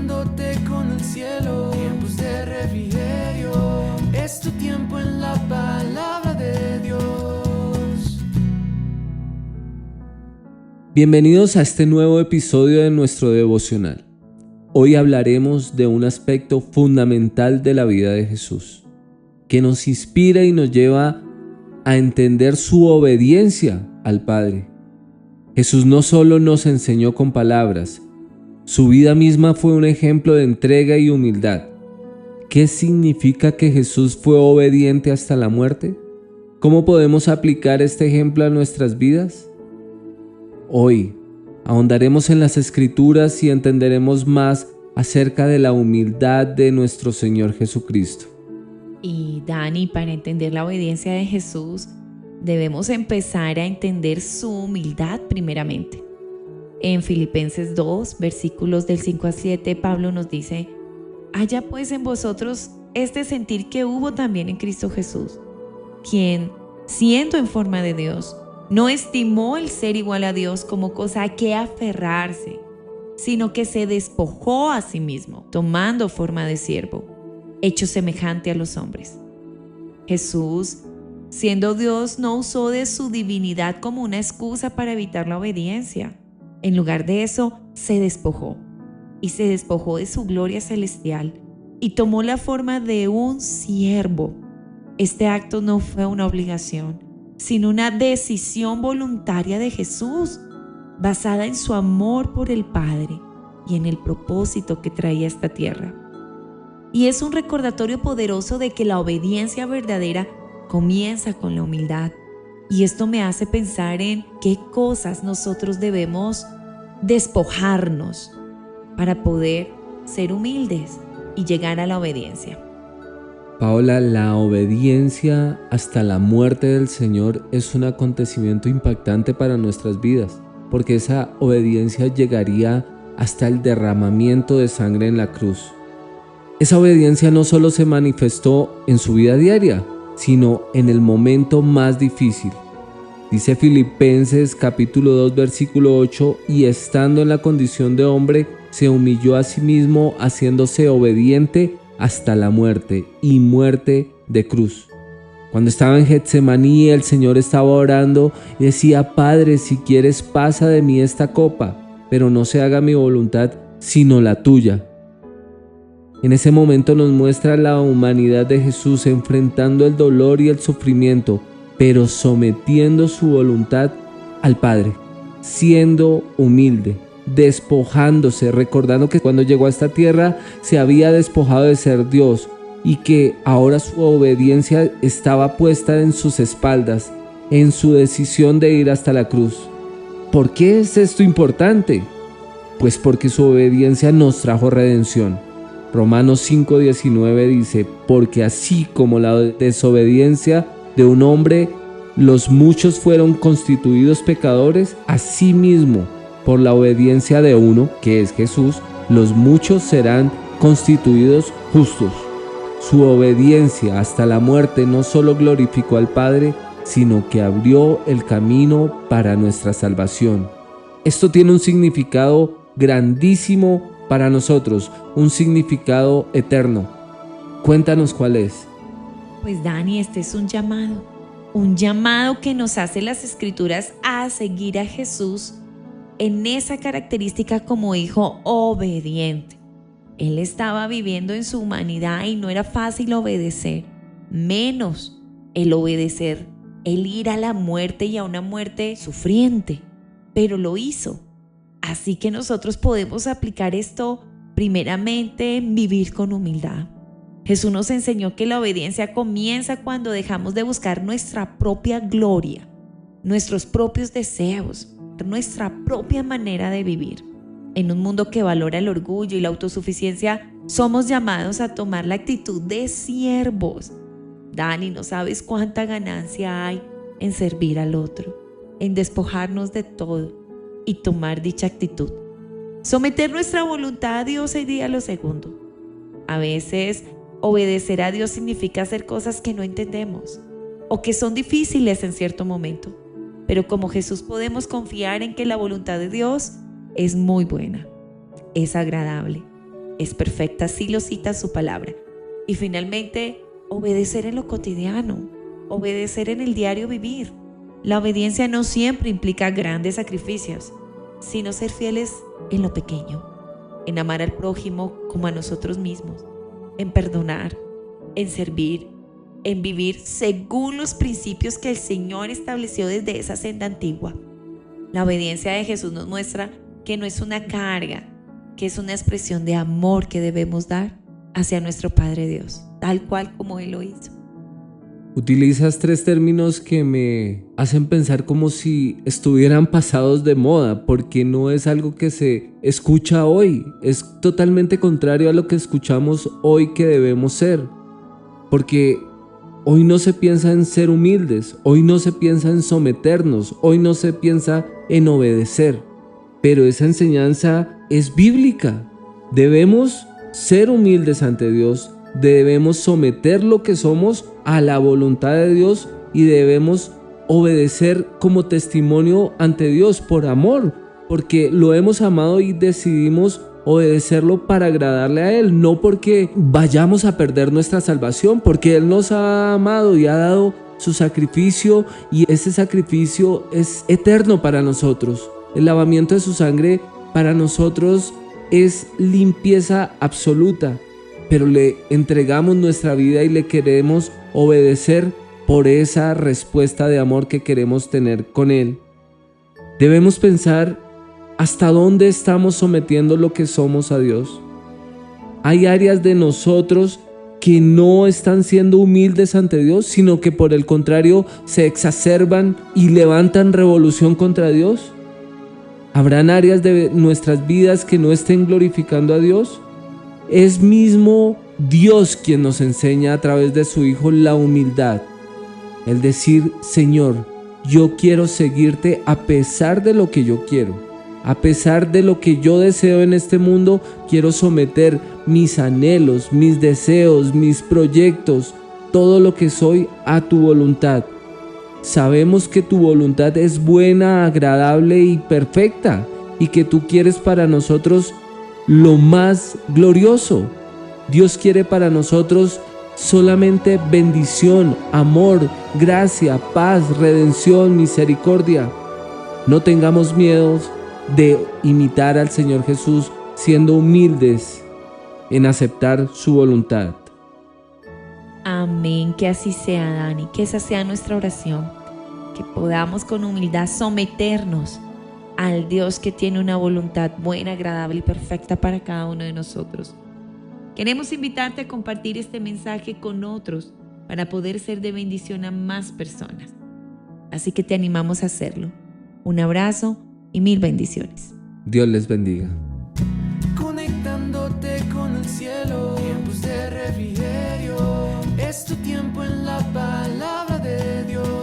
conectándote con el cielo. Tiempos de refrigerio, es tu tiempo en la palabra de Dios. Bienvenidos a este nuevo episodio de nuestro devocional. Hoy hablaremos de un aspecto fundamental de la vida de Jesús, que nos inspira y nos lleva a entender su obediencia al Padre. Jesús no solo nos enseñó con palabras, su vida misma fue un ejemplo de entrega y humildad. ¿Qué significa que Jesús fue obediente hasta la muerte? ¿Cómo podemos aplicar este ejemplo a nuestras vidas? Hoy ahondaremos en las Escrituras y entenderemos más acerca de la humildad de nuestro Señor Jesucristo. Y Dani, para entender la obediencia de Jesús, debemos empezar a entender su humildad primeramente. En Filipenses 2, versículos del 5 al 7, Pablo nos dice: haya pues en vosotros este sentir que hubo también en Cristo Jesús, quien, siendo en forma de Dios, no estimó el ser igual a Dios como cosa a que aferrarse, sino que se despojó a sí mismo, tomando forma de siervo, hecho semejante a los hombres. Jesús, siendo Dios, no usó de su divinidad como una excusa para evitar la obediencia. En lugar de eso, se despojó de su gloria celestial y tomó la forma de un siervo. Este acto no fue una obligación, sino una decisión voluntaria de Jesús, basada en su amor por el Padre y en el propósito que traía a esta tierra. Y es un recordatorio poderoso de que la obediencia verdadera comienza con la humildad. Y esto me hace pensar en qué cosas nosotros debemos despojarnos para poder ser humildes y llegar a la obediencia. Paola, la obediencia hasta la muerte del Señor es un acontecimiento impactante para nuestras vidas, porque esa obediencia llegaría hasta el derramamiento de sangre en la cruz. Esa obediencia no solo se manifestó en su vida diaria, sino en el momento más difícil. Dice Filipenses capítulo 2 versículo 8: y estando en la condición de hombre, se humilló a sí mismo, haciéndose obediente hasta la muerte, y muerte de cruz. Cuando estaba en Getsemaní, el Señor estaba orando y decía: Padre, si quieres, pasa de mí esta copa, pero no se haga mi voluntad, sino la tuya. En ese momento nos muestra la humanidad de Jesús enfrentando el dolor y el sufrimiento, pero sometiendo su voluntad al Padre, siendo humilde, despojándose, recordando que cuando llegó a esta tierra se había despojado de ser Dios y que ahora su obediencia estaba puesta en sus espaldas, en su decisión de ir hasta la cruz. ¿Por qué es esto importante? Pues porque su obediencia nos trajo redención. Romanos 5:19 dice: porque así como la desobediencia de un hombre, los muchos fueron constituidos pecadores, asimismo, por la obediencia de uno, que es Jesús, los muchos serán constituidos justos. Su obediencia hasta la muerte no solo glorificó al Padre, sino que abrió el camino para nuestra salvación. Esto tiene un significado grandísimo para nosotros, un significado eterno. Cuéntanos cuál es. Pues Dani, este es un llamado que nos hace las Escrituras a seguir a Jesús en esa característica como hijo obediente. Él estaba viviendo en su humanidad y no era fácil obedecer, menos el obedecer, el ir a la muerte y a una muerte sufriente, pero lo hizo. Así que nosotros podemos aplicar esto primeramente en vivir con humildad. Jesús nos enseñó que la obediencia comienza cuando dejamos de buscar nuestra propia gloria, nuestros propios deseos, nuestra propia manera de vivir. En un mundo que valora el orgullo y la autosuficiencia, somos llamados a tomar la actitud de siervos. Dani, no sabes cuánta ganancia hay en servir al otro, en despojarnos de todo y tomar dicha actitud. Someter nuestra voluntad a Dios sería lo segundo. A veces, obedecer a Dios significa hacer cosas que no entendemos o que son difíciles en cierto momento. Pero como Jesús podemos confiar en que la voluntad de Dios es muy buena, es agradable, es perfecta, así lo cita su palabra. Y finalmente, obedecer en lo cotidiano, obedecer en el diario vivir. La obediencia no siempre implica grandes sacrificios, sino ser fieles en lo pequeño, en amar al prójimo como a nosotros mismos, en perdonar, en servir, en vivir según los principios que el Señor estableció desde esa senda antigua. La obediencia de Jesús nos muestra que no es una carga, que es una expresión de amor que debemos dar hacia nuestro Padre Dios, tal cual como Él lo hizo. Utilizas 3 términos que me hacen pensar como si estuvieran pasados de moda, porque no es algo que se escucha hoy, es totalmente contrario a lo que escuchamos hoy que debemos ser, porque hoy no se piensa en ser humildes, hoy no se piensa en someternos, hoy no se piensa en obedecer, pero esa enseñanza es bíblica. Debemos ser humildes ante Dios, debemos someter lo que somos a la voluntad de Dios y debemos obedecer como testimonio ante Dios por amor, porque lo hemos amado y decidimos obedecerlo para agradarle a Él, no porque vayamos a perder nuestra salvación, porque Él nos ha amado y ha dado su sacrificio y ese sacrificio es eterno para nosotros. El lavamiento de su sangre para nosotros es limpieza absoluta, pero le entregamos nuestra vida y le queremos obedecer por esa respuesta de amor que queremos tener con Él. Debemos pensar hasta dónde estamos sometiendo lo que somos a Dios. Hay áreas de nosotros que no están siendo humildes ante Dios, sino que por el contrario se exacerban y levantan revolución contra Dios. ¿Habrán áreas de nuestras vidas que no estén glorificando a Dios? Es mismo Dios quien nos enseña a través de su Hijo la humildad. El decir, Señor, yo quiero seguirte a pesar de lo que yo quiero. A pesar de lo que yo deseo en este mundo, quiero someter mis anhelos, mis deseos, mis proyectos, todo lo que soy a tu voluntad. Sabemos que tu voluntad es buena, agradable y perfecta, y que tú quieres para nosotros lo más glorioso. Dios quiere para nosotros solamente bendición, amor, gracia, paz, redención, misericordia. No tengamos miedo de imitar al Señor Jesús, siendo humildes en aceptar su voluntad. Amén, que así sea, Dani, que esa sea nuestra oración, que podamos con humildad someternos al Dios que tiene una voluntad buena, agradable y perfecta para cada uno de nosotros. Queremos invitarte a compartir este mensaje con otros para poder ser de bendición a más personas. Así que te animamos a hacerlo. Un abrazo y 1000 bendiciones. Dios les bendiga. Conectándote con el cielo, tiempos de refrigerio, es tu tiempo en la palabra de Dios.